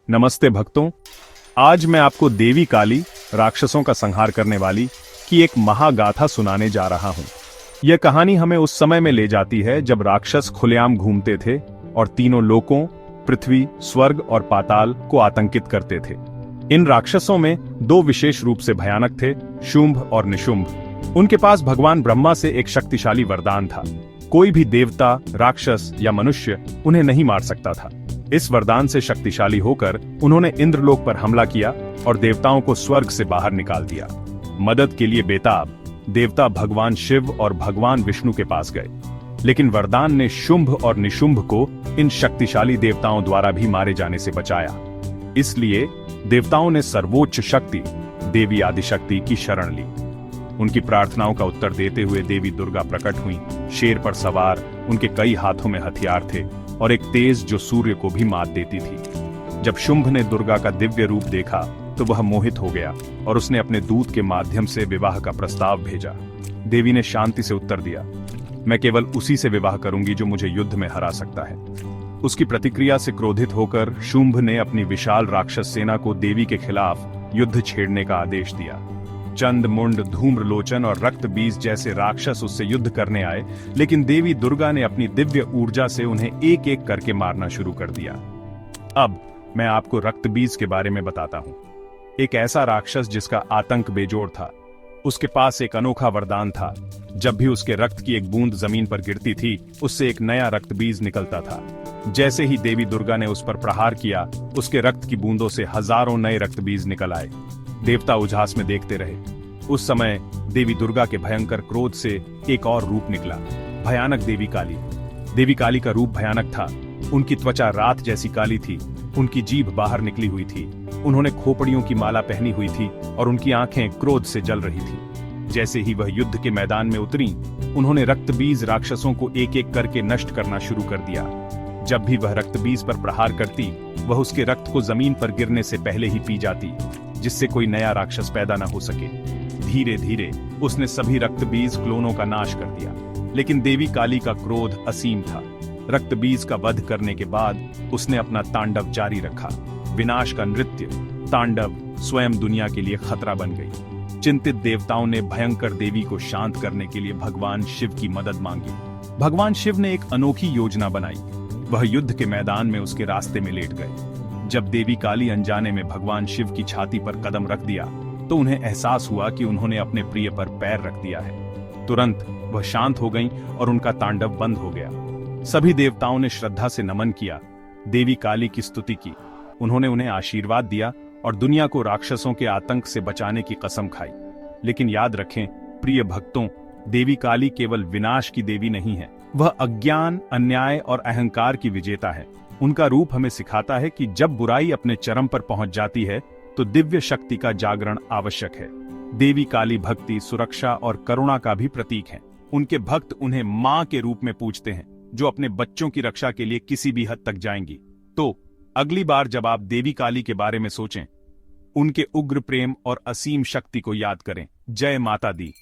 नमस्ते भक्तों। आज मैं आपको देवी काली, राक्षसों का संहार करने वाली की एक महागाथा सुनाने जा रहा हूं। यह कहानी हमें उस समय में ले जाती है जब राक्षस खुलेआम घूमते थे और तीनों लोकों, पृथ्वी, स्वर्ग और पाताल को आतंकित करते थे। इन राक्षसों में दो विशेष रूप से भयानक थे, शुंभ और निशुंभ। उनके पास भगवान ब्रह्मा से एक शक्तिशाली वरदान था। कोई भी देवता, राक्षस या मनुष्य उन्हें नहीं मार सकता था। इस वरदान से शक्तिशाली होकर उन्होंने इंद्रलोक पर हमला किया और देवताओं को स्वर्ग से बाहर निकाल दिया। मदद के लिए बेताब देवता भगवान शिव और भगवान विष्णु के पास गए, लेकिन वरदान ने शुंभ और निशुंभ को इन शक्तिशाली देवताओं द्वारा भी मारे जाने से बचाया। इसलिए देवताओं ने सर्वोच्च शक्ति देवी आदिशक्ति की शरण ली। उनकी प्रार्थनाओं का उत्तर देते हुए देवी दुर्गा प्रकट हुई। शेर पर सवार, उनके कई हाथों में हथियार थे और एक तेज जो सूर्य को भी मात देती थी। जब शुंभ ने दुर्गा का दिव्य रूप देखा तो वह मोहित हो गया और उसने अपने दूत के माध्यम से विवाह का प्रस्ताव भेजा। देवी ने शांति से उत्तर दिया, मैं केवल उसी से विवाह करूंगी जो मुझे युद्ध में हरा सकता है। उसकी प्रतिक्रिया से क्रोधित होकर शुंभ ने अपनी विशाल राक्षस सेना को देवी के खिलाफ युद्ध छेड़ने का आदेश दिया। चंद, मुंड, धूम्रलोचन और रक्त बीज जैसे राक्षस उससे युद्ध करने आए, लेकिन देवी दुर्गा ने अपनी दिव्य ऊर्जा से उन्हें एक एक करके मारना शुरू कर दिया। अब मैं आपको रक्त बीज के बारे में बताता हूं। एक ऐसा राक्षस जिसका आतंक बेजोड़ था। उसके पास एक अनोखा वरदान था। जब भी उसके रक्त की एक बूंद जमीन पर गिरती थी, उससे एक नया रक्त बीज निकलता था। जैसे ही देवी दुर्गा ने उस पर प्रहार किया, उसके रक्त की बूंदों से हजारों नए रक्त बीज निकल आए। देवता उजास में देखते रहे। उस समय देवी दुर्गा के भयंकर क्रोध से एक और रूप निकला, भयानक देवी काली। देवी काली का रूप भयानक था। उनकी त्वचा रात जैसी काली थी, उनकी जीभ बाहर निकली हुई थी, उन्होंने खोपड़ियों की माला पहनी हुई थी और उनकी आंखें क्रोध से जल रही थी। जैसे ही वह युद्ध के मैदान में उतरी, उन्होंने रक्तबीज राक्षसों को एक एक करके नष्ट करना शुरू कर दिया। जब भी वह रक्तबीज पर प्रहार करती, वह उसके रक्त को जमीन पर गिरने से पहले ही पी जाती, जिससे कोई नया राक्षस पैदा न हो सके। धीरे धीरे उसने सभी रक्तबीज क्लोनों का नाश कर दिया, लेकिन देवी काली का क्रोध असीम था। रक्तबीज का वध करने के बाद उसने अपना तांडव जारी रखा। विनाश का नृत्य, तांडव स्वयं दुनिया के लिए खतरा बन गई। चिंतित देवताओं ने भयंकर देवी को शांत करने के लिए भगवान शिव की मदद मांगी। भगवान शिव ने एक अनोखी योजना बनाई। वह युद्ध के मैदान में उसके रास्ते में लेट गए। जब देवी काली अनजाने में भगवान शिव की छाती पर कदम रख दिया, तो उन्हें एहसास हुआ कि उन्होंने अपने प्रिय पर पैर रख दिया है। तुरंत वह शांत हो गईं और उनका तांडव बंद हो गया। सभी देवताओं ने श्रद्धा से नमन किया, देवी काली की स्तुति की। उन्होंने उन्हें आशीर्वाद दिया और दुनिया को राक्षसों के आतंक से बचाने की कसम खाई। लेकिन याद रखें प्रिय भक्तों, देवी काली केवल विनाश की देवी नहीं है, वह अज्ञान, अन्याय और अहंकार की विजेता है। उनका रूप हमें सिखाता है कि जब बुराई अपने चरम पर पहुंच जाती है तो दिव्य शक्ति का जागरण आवश्यक है। देवी काली भक्ति, सुरक्षा और करुणा का भी प्रतीक है। उनके भक्त उन्हें मां के रूप में पूजते हैं, जो अपने बच्चों की रक्षा के लिए किसी भी हद तक जाएंगी। तो अगली बार जब आप देवी काली के बारे में सोचें, उनके उग्र प्रेम और असीम शक्ति को याद करें। जय माता दी।